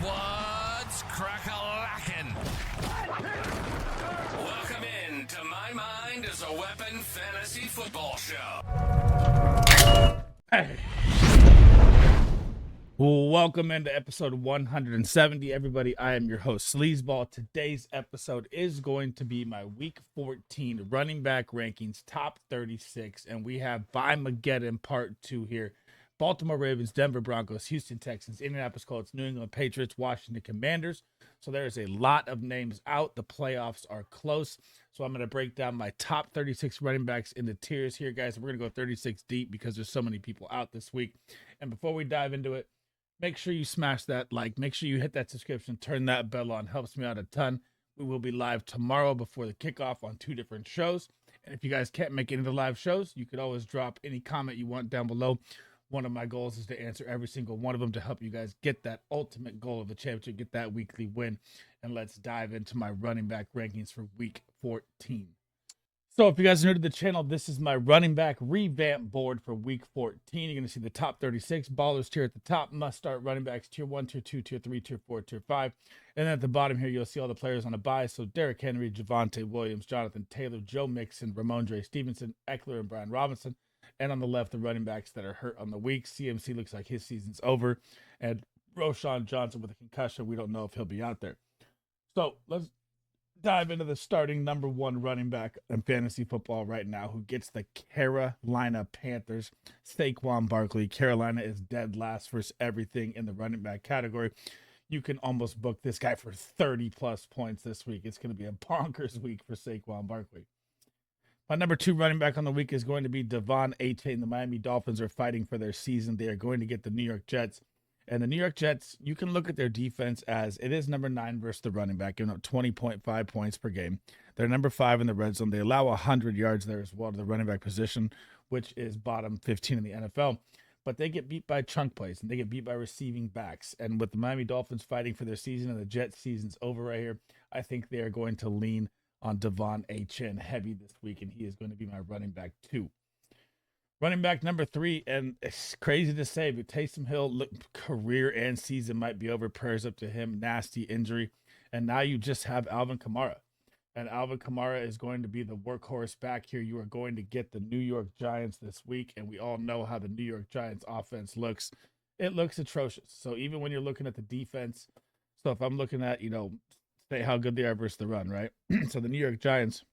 What's crack-a-lackin'? Welcome in to My Mind is a Weapon Fantasy Football Show. Hey. Welcome into episode 170, everybody. I am your host, SleezBall. Today's episode is going to be my Week 14 running back rankings, top 36, and we have BYEMAGGEDON Part 2 here. Baltimore Ravens, Denver Broncos, Houston Texans, Indianapolis Colts, New England Patriots, Washington Commanders. So there's a lot of names out. The playoffs are close. So I'm going to break down my top 36 running backs into tiers here, guys. We're going to go 36 deep because there's so many people out this week. And before we dive into it, make sure you smash that like. Make sure you hit that subscription. Turn that bell on. Helps me out a ton. We will be live tomorrow before the kickoff on 2 different shows. And if you guys can't make any of the live shows, you could always drop any comment you want down below. One of my goals is to answer every single one of them to help you guys get that ultimate goal of a championship, get that weekly win. And let's dive into my running back rankings for Week 14. So if you guys are new to the channel, this is my running back revamp board for Week 14. You're going to see the top 36 ballers tier at the top, must start running backs tier 1, tier 2, tier 3, tier 4, tier 5. And then at the bottom here, you'll see all the players on a bye. So Derrick Henry, Javonte Williams, Jonathan Taylor, Joe Mixon, Ramondre Stevenson, Eckler, and Brian Robinson. And on the left, the running backs that are hurt on the week. CMC looks like his season's over. And Roschon Johnson with a concussion, we don't know if he'll be out there. So let's dive into the starting number 1 running back in fantasy football right now, who gets the Carolina Panthers, Saquon Barkley. Carolina is dead last versus everything in the running back category. You can almost book this guy for 30-plus points this week. It's going to be a bonkers week for Saquon Barkley. My number 2 running back on the week is going to be Devon Achane. The Miami Dolphins are fighting for their season. They are going to get the New York Jets. And the New York Jets, you can look at their defense as it is number 9 versus the running back, giving up 20.5 points per game. They're number 5 in the red zone. They allow 100 yards there as well to the running back position, which is bottom 15 in the NFL. But they get beat by chunk plays, and they get beat by receiving backs. And with the Miami Dolphins fighting for their season and the Jets season's over right here, I think they are going to lean on Devon Achane heavy this week, and he is going to be my running back 2. Running back number 3, and it's crazy to say, but Taysom Hill career and season might be over. Prayers up to him, nasty injury. And now you just have Alvin Kamara. And Alvin Kamara is going to be the workhorse back here. You are going to get the New York Giants this week, and we all know how the New York Giants offense looks. It looks atrocious. So even when you're looking at the defense, so if I'm looking at, say how good they are versus the run, right? So the New York Giants,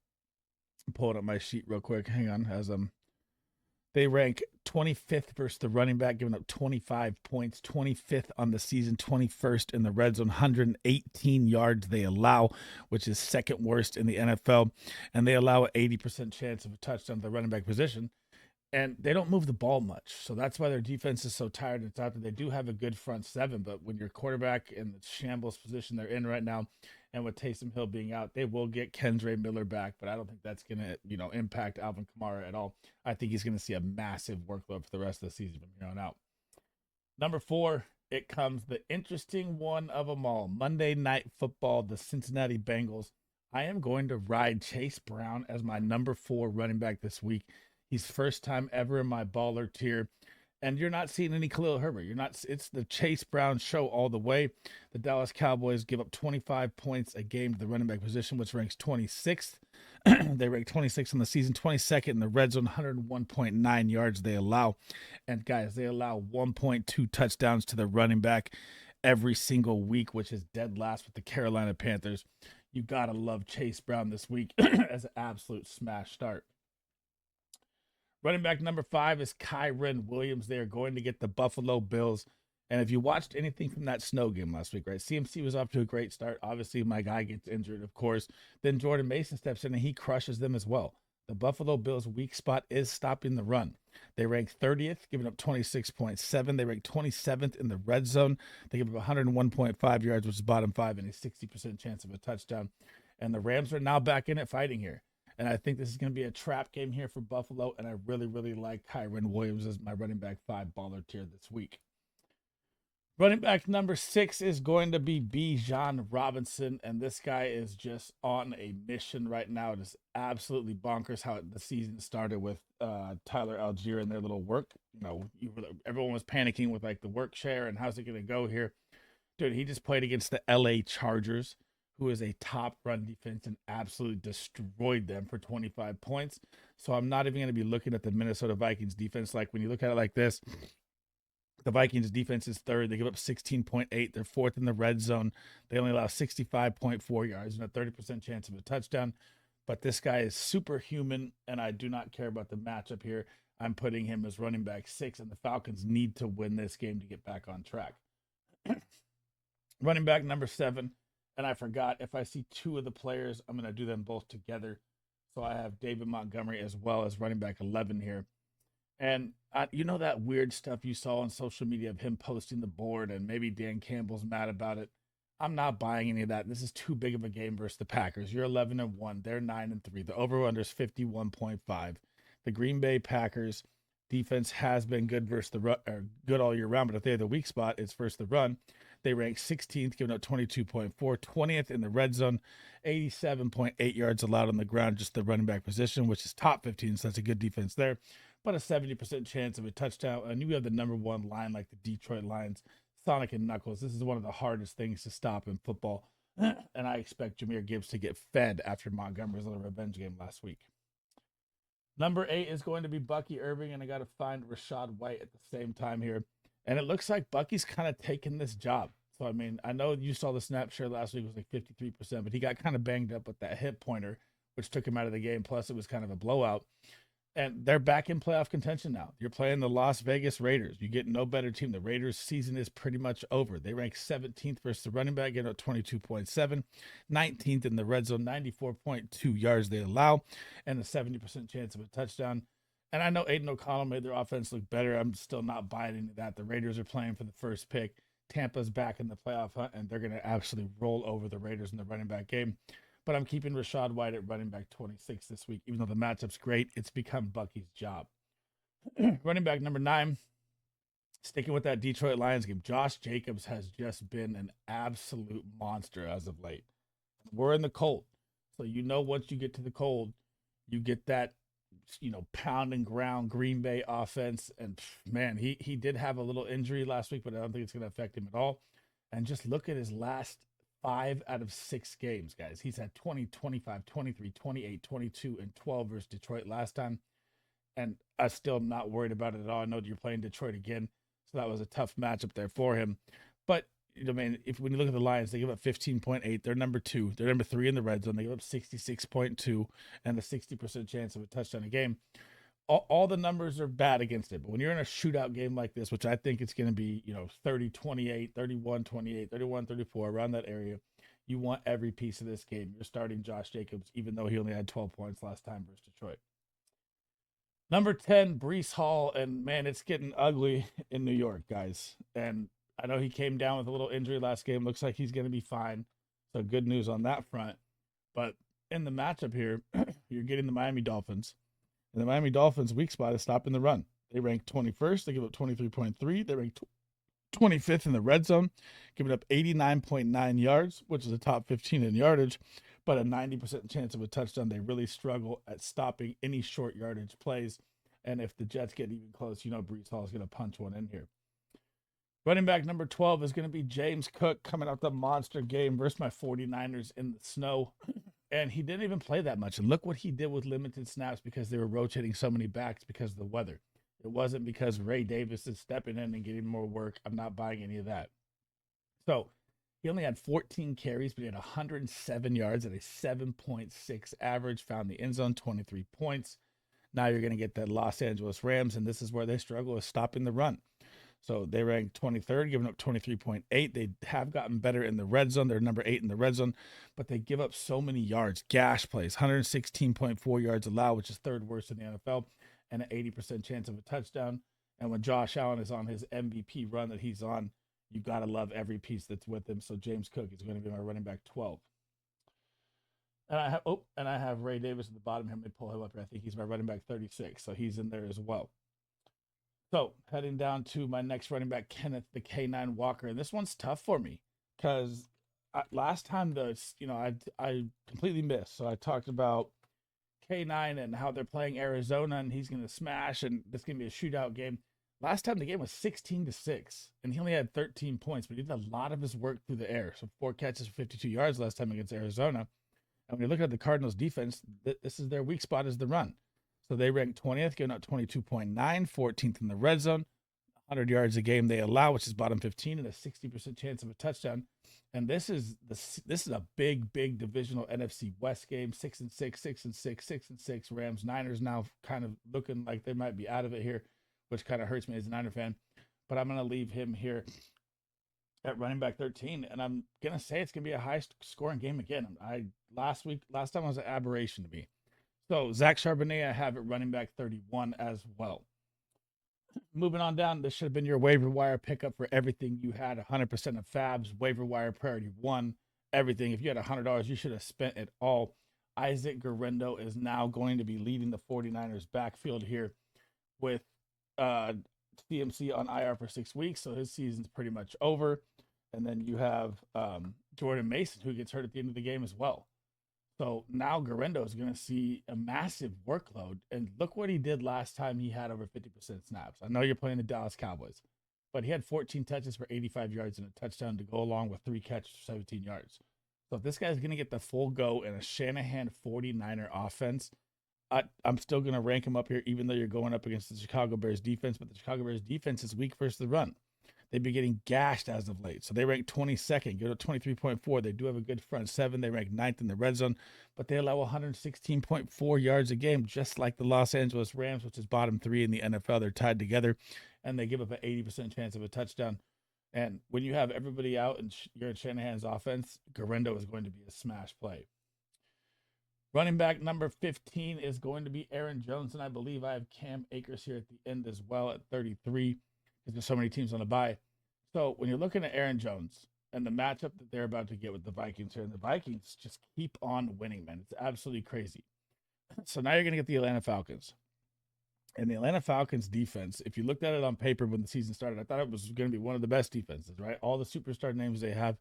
I'm pulling up my sheet real quick. Hang on, as they rank 25th versus the running back, giving up 25 points, 25th on the season, 21st in the red zone, 118 yards they allow, which is second worst in the NFL. And they allow an 80% chance of a touchdown to the running back position. And they don't move the ball much. So that's why their defense is so tired. It's out there. They do have a good front 7, but when your quarterback in the shambles position they're in right now, and with Taysom Hill being out, they will get Kendre Miller back, but I don't think that's going to, impact Alvin Kamara at all. I think he's going to see a massive workload for the rest of the season from here on out. Number 4, it comes the interesting one of them all. Monday Night Football, the Cincinnati Bengals. I am going to ride Chase Brown as my number 4 running back this week. He's first time ever in my baller tier. And you're not seeing any Khalil Herbert. It's the Chase Brown show all the way. The Dallas Cowboys give up 25 points a game to the running back position, which ranks 26th. They rank 26th in the season, 22nd in the red zone, 101.9 yards they allow. And guys, they allow 1.2 touchdowns to the running back every single week, which is dead last with the Carolina Panthers. You got to love Chase Brown this week as an absolute smash start. Running back number 5 is Kyren Williams. They are going to get the Buffalo Bills. And if you watched anything from that snow game last week, right? CMC was off to a great start. Obviously, my guy gets injured, of course. Then Jordan Mason steps in and he crushes them as well. The Buffalo Bills' weak spot is stopping the run. They rank 30th, giving up 26.7. They rank 27th in the red zone. They give up 101.5 yards, which is bottom 5, and a 60% chance of a touchdown. And the Rams are now back in it fighting here. And I think this is going to be a trap game here for Buffalo. And I really, really like Kyren Williams as my running back 5 baller tier this week. Running back number 6 is going to be Bijan Robinson, and this guy is just on a mission right now. It is absolutely bonkers how the season started with Tyler Algier and their little work. Everyone was panicking with like the work share and how's it going to go here. Dude, he just played against the LA Chargers, who is a top run defense and absolutely destroyed them for 25 points. So I'm not even going to be looking at the Minnesota Vikings defense. Like when you look at it like this, the Vikings defense is third. They give up 16.8. They're fourth in the red zone. They only allow 65.4 yards and a 30% chance of a touchdown. But this guy is superhuman, and I do not care about the matchup here. I'm putting him as running back 6, and the Falcons need to win this game to get back on track. Running back number 7, and I forgot, if I see two of the players, I'm going to do them both together. So I have David Montgomery as well as running back 11 here. And you know that weird stuff you saw on social media of him posting the board, and maybe Dan Campbell's mad about it. I'm not buying any of that. This is too big of a game versus the Packers. You're 11-1. They're 9-3. The over/under is 51.5. The Green Bay Packers defense has been good versus the run, or good all year round, but if they have the weak spot, it's versus the run. They rank 16th, giving up 22.4, 20th in the red zone, 87.8 yards allowed on the ground, just the running back position, which is top 15, so that's a good defense there. But a 70% chance of a touchdown. And you have the number one line like the Detroit Lions, Sonic and Knuckles. This is one of the hardest things to stop in football. And I expect Jahmyr Gibbs to get fed after Montgomery's little revenge game last week. Number 8 is going to be Bucky Irving, and I got to find Rachaad White at the same time here. And it looks like Bucky's kind of taking this job. So, I mean, I know you saw the snap share last week was like 53%, but he got kind of banged up with that hip pointer, which took him out of the game. Plus, it was kind of a blowout. And they're back in playoff contention now. You're playing the Las Vegas Raiders. You get no better team. The Raiders' season is pretty much over. They rank 17th versus the running back, getting up 22.7, 19th in the red zone, 94.2 yards they allow, and a 70% chance of a touchdown. And I know Aiden O'Connell made their offense look better. I'm still not buying into that. The Raiders are playing for the first pick. Tampa's back in the playoff hunt, and they're going to absolutely roll over the Raiders in the running back game. But I'm keeping Rachaad White at running back 26 this week. Even though the matchup's great, it's become Bucky's job. Running back number 9, sticking with that Detroit Lions game, Josh Jacobs has just been an absolute monster as of late. We're in the cold. So you know once you get to the cold, you get that, pound and ground Green Bay offense. And man, he did have a little injury last week, but I don't think it's going to affect him at all. And just look at his last 5 out of 6 games, guys. He's had 20, 25, 23, 28, 22, and 12 versus Detroit last time. And I still am not worried about it at all. I know you're playing Detroit again, so that was a tough matchup there for him. But, when you look at the Lions, they give up 15.8. They're number 2. They're number 3 in the red zone. They give up 66.2 and a 60% chance of a touchdown a game. All the numbers are bad against it. But when you're in a shootout game like this, which I think it's going to be, 30-28, 31-28, 31-34, around that area, you want every piece of this game. You're starting Josh Jacobs, even though he only had 12 points last time versus Detroit. Number 10, Breece Hall. And, man, it's getting ugly in New York, guys. And I know he came down with a little injury last game. Looks like he's going to be fine. So good news on that front. But in the matchup here, you're getting the Miami Dolphins. And the Miami Dolphins' weak spot is stopping the run. They rank 21st. They give up 23.3. They rank 25th in the red zone, giving up 89.9 yards, which is the top 15 in yardage, but a 90% chance of a touchdown. They really struggle at stopping any short yardage plays. And if the Jets get even close, Breece Hall is going to punch one in here. Running back number 12 is going to be James Cook, coming out the monster game versus my 49ers in the snow. And he didn't even play that much. And look what he did with limited snaps because they were rotating so many backs because of the weather. It wasn't because Ray Davis is stepping in and getting more work. I'm not buying any of that. So he only had 14 carries, but he had 107 yards at a 7.6 average, found the end zone, 23 points. Now you're going to get the Los Angeles Rams, and this is where they struggle with stopping the run. So they ranked 23rd, giving up 23.8. They have gotten better in the red zone. They're number 8 in the red zone, but they give up so many yards. Gash plays, 116.4 yards allowed, which is 3rd worst in the NFL, and an 80% chance of a touchdown. And when Josh Allen is on his MVP run that he's on, you got to love every piece that's with him. So James Cook is going to be my running back 12. And I have Ray Davis at the bottom here. Let me pull him up here. I think he's my running back 36, so he's in there as well. So heading down to my next running back, Kenneth the K9 Walker, and this one's tough for me because last time I completely missed. So I talked about K9 and how they're playing Arizona, and he's going to smash, and this is going to be a shootout game. Last time the game was 16-6, and he only had 13 points, but he did a lot of his work through the air. So 4 catches for 52 yards last time against Arizona. And when you look at the Cardinals' defense, this is their weak spot is the run. So they rank 20th, giving up 22.9, 14th in the red zone, 100 yards a game they allow, which is bottom 15, and a 60% chance of a touchdown. And this is a big divisional NFC West game. 6-6, 6-6, 6-6. Rams, Niners now kind of looking like they might be out of it here, which kind of hurts me as a Niner fan. But I'm going to leave him here at running back 13, and I'm going to say it's going to be a high-scoring game again. Last time was an aberration to me. So Zach Charbonnet, I have it running back 31 as well. Moving on down, this should have been your waiver wire pickup for everything you had. 100% of Fabs, waiver wire priority 1, everything. If you had $100, you should have spent it all. Isaac Guerrero is now going to be leading the 49ers backfield here with CMC on IR for 6 weeks, so his season's pretty much over. And then you have Jordan Mason, who gets hurt at the end of the game as well. So now Guerrero is going to see a massive workload. And look what he did last time he had over 50% snaps. I know you're playing the Dallas Cowboys, but he had 14 touches for 85 yards and a touchdown to go along with 3 catches for 17 yards. So if this guy's going to get the full go in a Shanahan 49er offense, I'm still going to rank him up here, even though you're going up against the Chicago Bears defense. But the Chicago Bears defense is weak versus the run. They've been getting gashed as of late. So they rank 22nd, go to 23.4. They do have a good front 7. They rank 9th in the red zone, but they allow 116.4 yards a game, just like the Los Angeles Rams, which is bottom 3 in the NFL. They're tied together, and they give up an 80% chance of a touchdown. And when you have everybody out and you're in Shanahan's offense, Guerrero is going to be a smash play. Running back number 15 is going to be Aaron Jones, and I believe I have Cam Akers here at the end as well at 33. Because there's so many teams on the bye. So when you're looking at Aaron Jones and the matchup that they're about to get with the Vikings here, and the Vikings just keep on winning, man. It's absolutely crazy. So now you're going to get the Atlanta Falcons. And the Atlanta Falcons defense, if you looked at it on paper when the season started, I thought it was going to be one of the best defenses, right? All the superstar names they have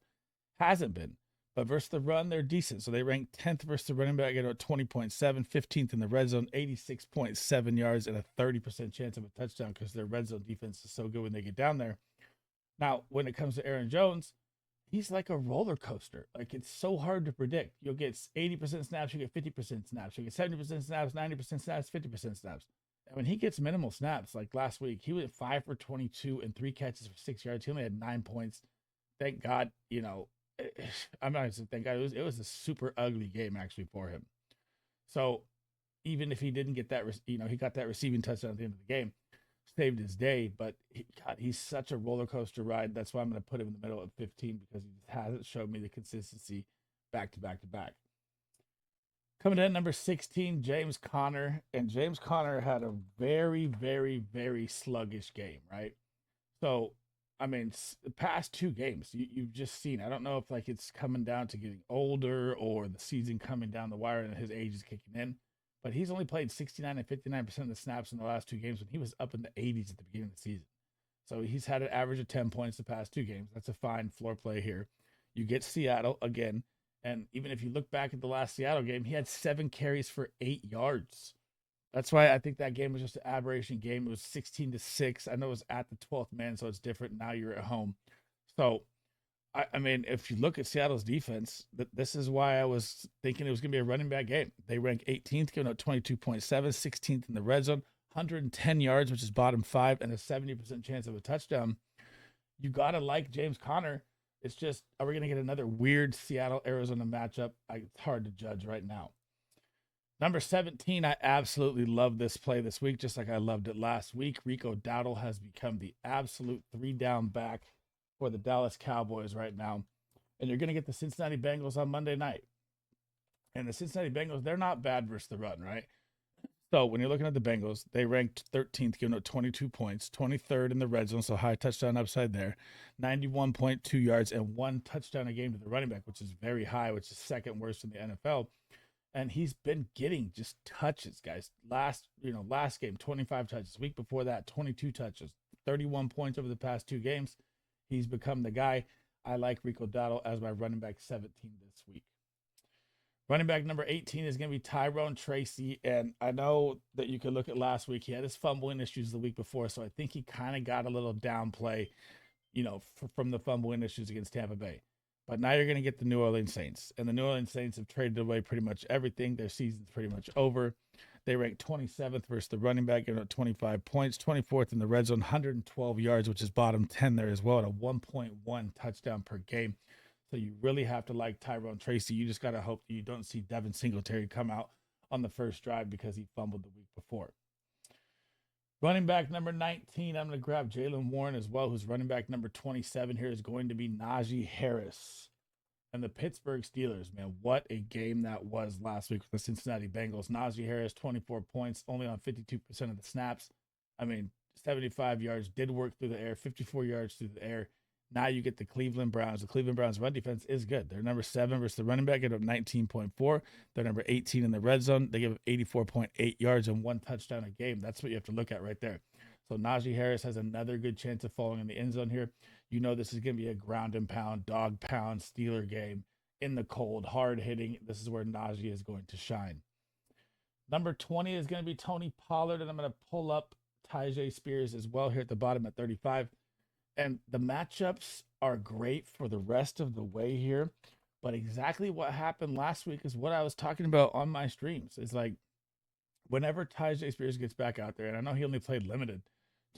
hasn't been. But versus the run, they're decent. So they rank 10th versus the running back at 20.7, 15th in the red zone, 86.7 yards, and a 30% chance of a touchdown because their red zone defense is so good when they get down there. Now, when it comes to Aaron Jones, he's like a roller coaster. Like, it's so hard to predict. You'll get 80% snaps, you get 50% snaps, you get 70% snaps, 90% snaps, 50% snaps. And when he gets minimal snaps, like last week, he went 5 for 22 and 3 catches for 6 yards. He only had 9 points. Thank God, I'm not going to say thank God. It was a super ugly game actually for him. So even if he didn't get that, he got that receiving touchdown at the end of the game, saved his day. But he's such a roller coaster ride. That's why I'm going to put him in the middle at 15 because he just hasn't showed me the consistency back to back to back. Coming in at number 16, James Conner. And James Conner had a very, very, very sluggish game, right? So I mean, the past 2 games you've just seen. I don't know if it's coming down to getting older or the season coming down the wire and his age is kicking in. But he's only played 69 and 59% of the snaps in the last 2 games when he was up in the 80s at the beginning of the season. So he's had an average of 10 points the past 2 games. That's a fine floor play here. You get Seattle again. And even if you look back at the last Seattle game, he had 7 carries for 8 yards. That's why I think that game was just an aberration game. It was 16-6. I know it was at the 12th man, so it's different. Now you're at home. So, I mean, if you look at Seattle's defense, this is why I was thinking it was going to be a running back game. They rank 18th, giving up 22.7, 16th in the red zone, 110 yards, which is bottom 5, and a 70% chance of a touchdown. You got to like James Conner. It's just, are we going to get another weird Seattle-Arizona matchup? It's hard to judge right now. Number 17, I absolutely love this play this week, just like I loved it last week. Rico Dowdle has become the absolute 3-down back for the Dallas Cowboys right now. And you're going to get the Cincinnati Bengals on Monday night. And the Cincinnati Bengals, they're not bad versus the run, right? So when you're looking at the Bengals, they ranked 13th, giving up 22 points, 23rd in the red zone, so high touchdown upside there, 91.2 yards, and 1 touchdown a game to the running back, which is very high, which is second worst in the NFL. And he's been getting just touches, guys. Last game, 25 touches. Week before that, 22 touches, 31 points over the past 2 games. He's become the guy. I like Rico Dowdle as my running back 17 this week. Running back number 18 is going to be Tyrone Tracy. And I know that you could look at last week. He had his fumbling issues the week before. So I think he kind of got a little downplay, from the fumbling issues against Tampa Bay. But now you're going to get the New Orleans Saints. And the New Orleans Saints have traded away pretty much everything. Their season's pretty much over. They ranked 27th versus the running back, giving up 25 points, 24th in the red zone, 112 yards, which is bottom 10 there as well, at a 1.1 touchdown per game. So you really have to like Tyrone Tracy. You just got to hope that you don't see Devin Singletary come out on the first drive because he fumbled the week before. Running back number 19, I'm going to grab Jaylen Warren as well, who's running back number 27 here is going to be Najee Harris. And the Pittsburgh Steelers, man, what a game that was last week with the Cincinnati Bengals. Najee Harris, 24 points, only on 52% of the snaps. 75 yards, did work through the air, 54 yards through the air. Now you get the Cleveland Browns. The Cleveland Browns run defense is good. They're number 7 versus the running back, give up 19.4. They're number 18 in the red zone. They give up 84.8 yards and 1 touchdown a game. That's what you have to look at right there. So Najee Harris has another good chance of falling in the end zone here. You know this is going to be a ground and pound, dog pound Steeler game in the cold, hard hitting. This is where Najee is going to shine. Number 20 is going to be Tony Pollard, and I'm going to pull up Tyjae Spears as well here at the bottom at 35. And the matchups are great for the rest of the way here. But exactly what happened last week is what I was talking about on my streams. It's like whenever Tyjae Spears gets back out there, and I know he only played limited,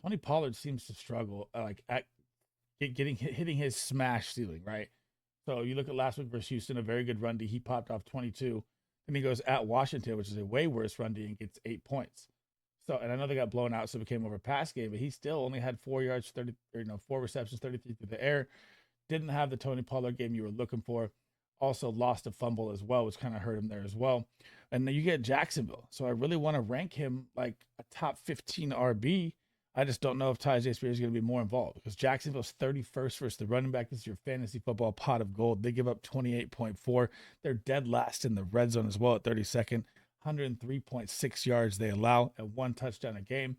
Tony Pollard seems to struggle at hitting his smash ceiling, right? So you look at last week versus Houston, a very good run D. He popped off 22. And he goes at Washington, which is a way worse run D, and gets 8 points. So, and I know they got blown out, so it became over pass game, but he still only had 4 yards, 4 receptions, 33 through the air. Didn't have the Tony Pollard game you were looking for. Also lost a fumble as well, which kind of hurt him there as well. And then you get Jacksonville. So I really want to rank him like a top 15 RB. I just don't know if Tyjae Spears is going to be more involved because Jacksonville's 31st versus the running back. This is your fantasy football pot of gold. They give up 28.4. They're dead last in the red zone as well at 32nd. 103.6 yards they allow at 1 touchdown a game.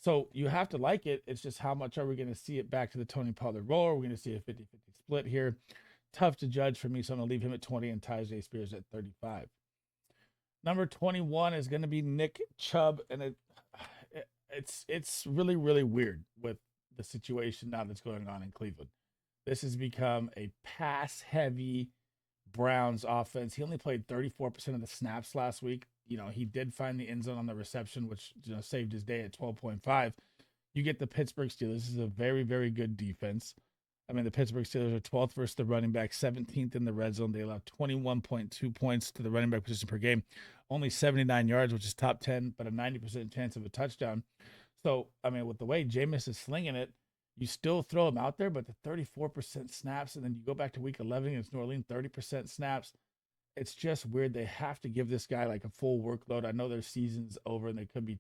So you have to like it. It's just how much are we going to see it back to the Tony Pollard role? Are we going to see a 50-50 split here? Tough to judge for me, so I'm going to leave him at 20 and Tyjae Spears at 35. Number 21 is going to be Nick Chubb, and it's really, really weird with the situation now that's going on in Cleveland. This has become a pass-heavy Browns offense. He only played 34% of the snaps last week. He did find the end zone on the reception, which saved his day at 12.5. You get the Pittsburgh Steelers. This is a very, very good defense. The Pittsburgh Steelers are 12th versus the running back, 17th in the red zone. They allow 21.2 points to the running back position per game. Only 79 yards, which is top 10, but a 90% chance of a touchdown. So, with the way Jameis is slinging it, you still throw him out there, but the 34% snaps, and then you go back to week 11 against New Orleans, 30% snaps. It's just weird. They have to give this guy like a full workload. I know their season's over, and they could be,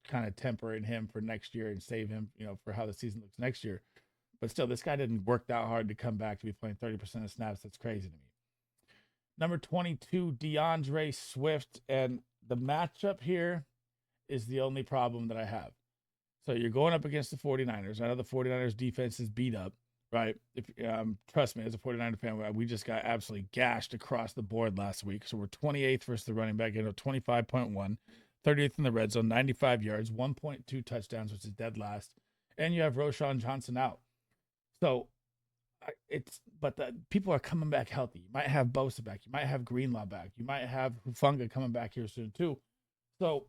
kind of tempering him for next year and save him, for how the season looks next year. But still, this guy didn't work that hard to come back to be playing 30% of snaps. That's crazy to me. Number 22, DeAndre Swift. And the matchup here is the only problem that I have. So you're going up against the 49ers. I know the 49ers defense is beat up, right? Trust me, as a 49er fan, we just got absolutely gashed across the board last week. So we're 28th versus the running back, 25.1, 30th in the red zone, 95 yards, 1.2 touchdowns, which is dead last. And you have Roschon Johnson out. So but the people are coming back healthy. You might have Bosa back. You might have Greenlaw back. You might have Hufanga coming back here soon too. So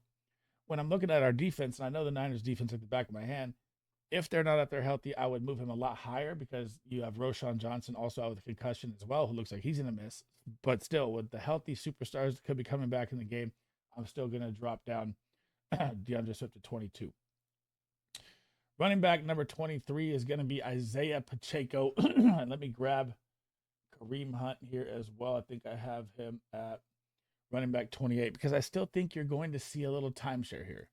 when I'm looking at our defense, and I know the Niners defense at the back of my hand, if they're not out there healthy, I would move him a lot higher because you have Roschon Johnson also out with a concussion as well, who looks like he's going to miss. But still, with the healthy superstars that could be coming back in the game, I'm still going to drop down DeAndre Swift to 22. Running back number 23 is going to be Isaiah Pacheco. And let me grab Kareem Hunt here as well. I think I have him at running back 28 because I still think you're going to see a little timeshare here.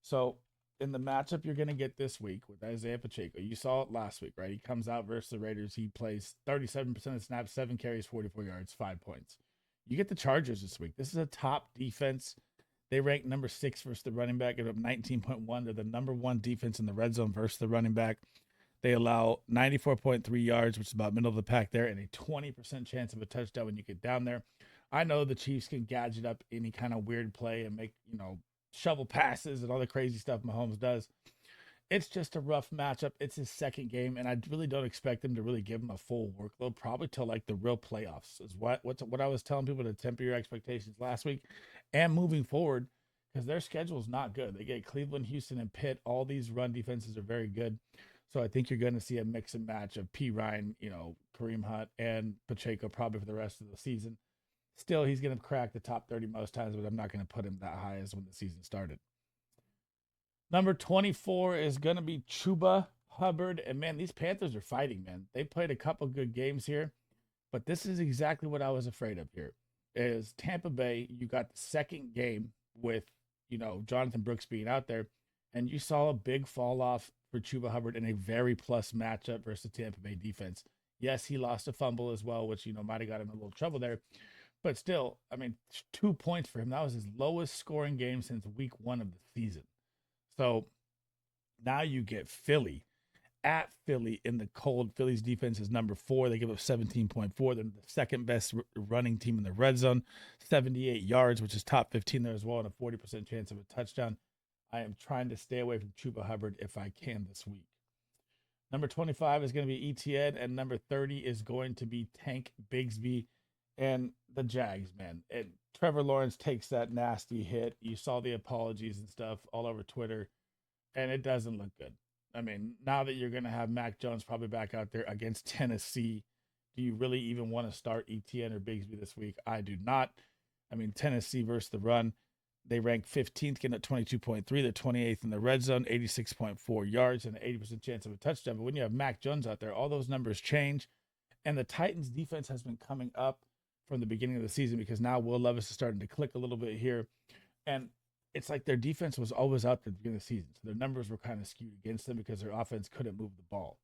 So in the matchup you're going to get this week with Isaiah Pacheco, you saw it last week, right? He comes out versus the Raiders. He plays 37% of snaps, 7 carries, 44 yards, 5 points. You get the Chargers this week. This is a top defense. They rank number 6 versus the running back at 19.1. They're the number 1 defense in the red zone versus the running back. They allow 94.3 yards, which is about middle of the pack there, and a 20% chance of a touchdown when you get down there. I know the Chiefs can gadget up any kind of weird play and make, shovel passes and all the crazy stuff Mahomes does. It's just a rough matchup. It's his second game, and I really don't expect him to really give him a full workload, probably till like the real playoffs. Is what I was telling people to temper your expectations last week, and moving forward, because their schedule is not good. They get Cleveland, Houston, and Pitt. All these run defenses are very good, so I think you're going to see a mix and match of P. Ryan, Kareem Hunt, and Pacheco probably for the rest of the season. Still, he's going to crack the top 30 most times, but I'm not going to put him that high as when the season started. Number 24 is going to be Chuba Hubbard. And, man, these Panthers are fighting, man. They played a couple good games here. But this is exactly what I was afraid of here. Is Tampa Bay, you got the second game with, Jonathan Brooks being out there. And you saw a big fall off for Chuba Hubbard in a very plus matchup versus the Tampa Bay defense. Yes, he lost a fumble as well, which, might have got him in a little trouble there. But still, 2 points for him. That was his lowest scoring game since week 1 of the season. So now you get Philly at Philly in the cold. Philly's defense is number 4. They give up 17.4. They're the second best running team in the red zone, 78 yards, which is top 15 there as well, and a 40% chance of a touchdown. I am trying to stay away from Chuba Hubbard if I can this week. Number 25 is going to be Etienne, and number 30 is going to be Tank Bigsby and the Jags, man. Trevor Lawrence takes that nasty hit. You saw the apologies and stuff all over Twitter, and it doesn't look good. Now that you're going to have Mac Jones probably back out there against Tennessee, do you really even want to start Etienne or Bigsby this week? I do not. Tennessee versus the run, they rank 15th, getting at 22.3. They're 28th in the red zone, 86.4 yards, and an 80% chance of a touchdown. But when you have Mac Jones out there, all those numbers change. And the Titans defense has been coming up from the beginning of the season because now Will Levis is starting to click a little bit here. And it's like their defense was always out there at the beginning of the season. So their numbers were kind of skewed against them because their offense couldn't move the ball.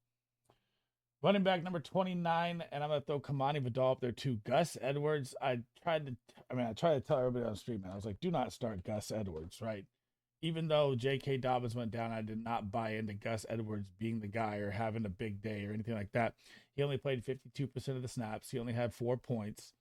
Running back number 29, and I'm going to throw Kamani Vidal up there too. Gus Edwards, I tried to tell everybody on the street, man. I was like, do not start Gus Edwards, right? Even though J.K. Dobbins went down, I did not buy into Gus Edwards being the guy or having a big day or anything like that. He only played 52% of the snaps. He only had 4 points.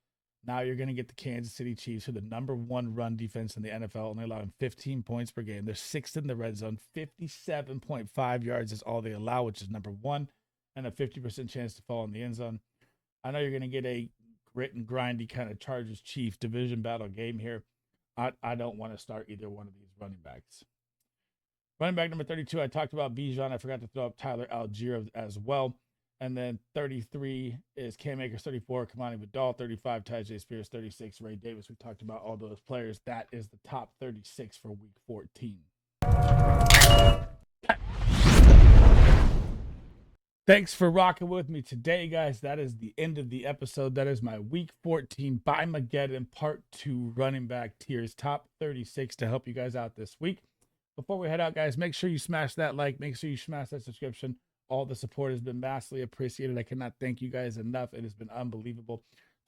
Now you're going to get the Kansas City Chiefs, who are the number 1 run defense in the NFL, only allowing 15 points per game. They're 6th in the red zone. 57.5 yards is all they allow, which is number 1, and a 50% chance to fall in the end zone. I know you're going to get a grit and grindy kind of Chargers-Chiefs division battle game here. I don't want to start either one of these running backs. Running back number 32, I talked about Bijan. I forgot to throw up Tyler Algier as well. And then 33 is Cam Akers, 34, Kamani Vidal, 35, Tyjae Spears, 36, Ray Davis. We talked about all those players. That is the top 36 for week 14. Thanks for rocking with me today, guys. That is the end of the episode. That is my week 14 BYEMAGGEDON part 2 running back tiers, top 36 to help you guys out this week. Before we head out, guys, make sure you smash that like. Make sure you smash that subscription. All the support has been vastly appreciated. I cannot thank you guys enough. It has been unbelievable.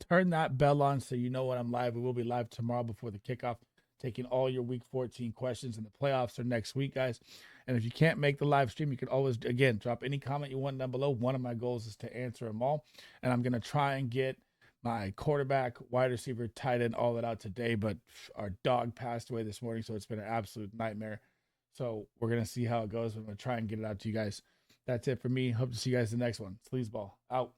Turn that bell on so you know when I'm live. We will be live tomorrow before the kickoff, taking all your week 14 questions, and the playoffs are next week, guys. And if you can't make the live stream, you can always, again, drop any comment you want down below. One of my goals is to answer them all. And I'm going to try and get my quarterback, wide receiver, tight end, all that out today. But our dog passed away this morning, so it's been an absolute nightmare. So we're going to see how it goes. I'm going to try and get it out to you guys. That's it for me. Hope to see you guys in the next one. SleezBall out.